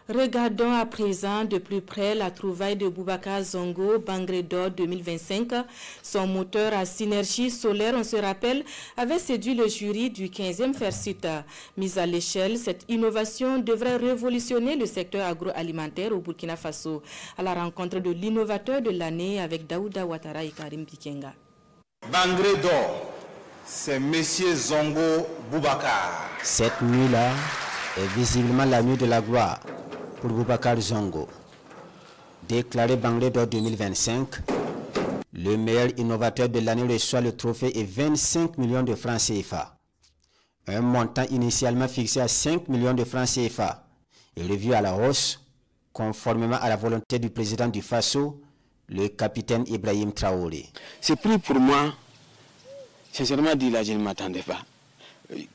Regardons à présent de plus près la trouvaille de Boubacar Zongo, Bangré d'or 2025. Son moteur à synergie solaire, on se rappelle, avait séduit le jury du 15e FERSUT. Mise à l'échelle, cette innovation devrait révolutionner le secteur agroalimentaire au Burkina Faso. À la rencontre de l'innovateur de l'année avec Daouda Ouattara et Karim Bikenga. Bangré d'or, c'est Monsieur Zongo Boubacar. Cette nuit-là est visiblement la nuit de la gloire pour Boubacar Zongo. Déclaré Bangré d'or 2025, le meilleur innovateur de l'année reçoit le trophée et 25 millions de francs CFA. Un montant initialement fixé à 5 millions de francs CFA est revu à la hausse, conformément à la volonté du président du Faso, le capitaine Ibrahim Traoré. Ce prix pour moi, sincèrement dit là, je ne m'attendais pas.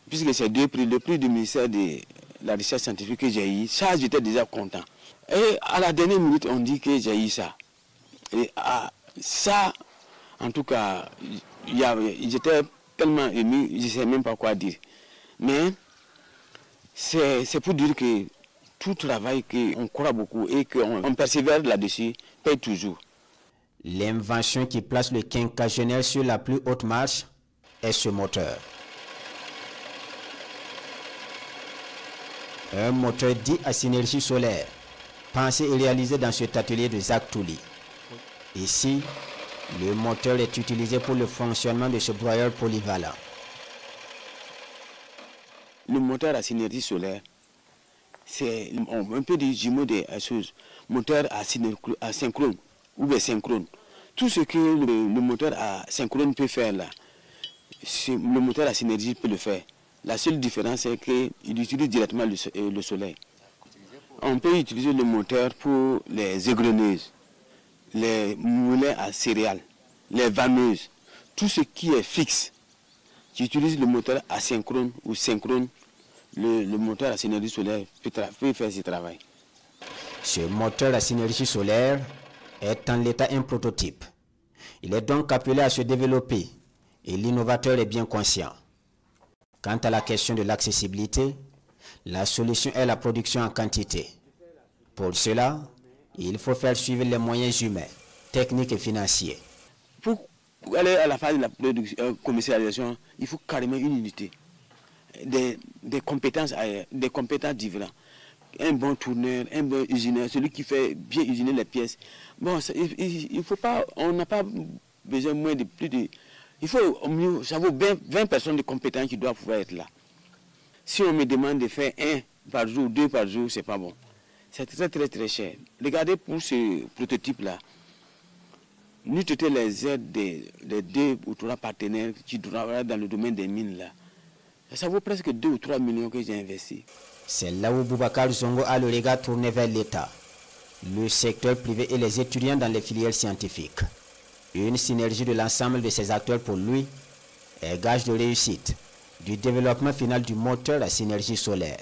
Puisque c'est deux prix, le prix du ministère de la recherche scientifique que j'ai eu, ça j'étais déjà content. Et à la dernière minute, on dit que j'ai eu ça. Et ça, en tout cas, j'étais tellement ému, je ne sais même pas quoi dire. Mais c'est pour dire que tout travail qu'on croit beaucoup et qu'on persévère là-dessus paye toujours. L'invention qui place le quinquagénaire sur la plus haute marche est ce moteur. Un moteur dit à synergie solaire, pensé et réalisé dans cet atelier de Zach Touli. Ici, le moteur est utilisé pour le fonctionnement de ce broyeur polyvalent. Le moteur à synergie solaire, c'est un peu des jumeaux des choses. Moteur à synchrone ou bien synchrone. Tout ce que le moteur à synchrone peut faire là, le moteur à synergie peut le faire. La seule différence, c'est qu'il utilise directement le soleil. On peut utiliser le moteur pour les égreneuses, les moulins à céréales, les vanneuses, tout ce qui est fixe. Qui utilise le moteur asynchrone ou synchrone, le moteur à synergie solaire peut faire ce travail. Ce moteur à synergie solaire est en l'état un prototype. Il est donc appelé à se développer et l'innovateur est bien conscient. Quant à la question de l'accessibilité, la solution est la production en quantité. Pour cela, il faut faire suivre les moyens humains, techniques et financiers. Pour aller à la phase de la commercialisation, il faut carrément une unité, des compétences différentes. Un bon tourneur, un bon usineur, celui qui fait bien usiner les pièces. Bon, il faut pas, on n'a pas besoin moins de plus de... Il faut au mieux, ça vaut 20 personnes de compétents qui doivent pouvoir être là. Si on me demande de faire 1 par jour, 2 par jour, c'est pas bon. C'est très cher. Regardez pour ce prototype-là. Nous étions les aides des 2 ou 3 partenaires qui travaillent dans le domaine des mines là. Ça vaut presque 2 ou 3 millions que j'ai investi. C'est là où Boubacar Zongo a le regard tourné vers l'État, le secteur privé et les étudiants dans les filières scientifiques. Une synergie de l'ensemble de ces acteurs pour lui est gage de réussite du développement final du moteur à synergie solaire.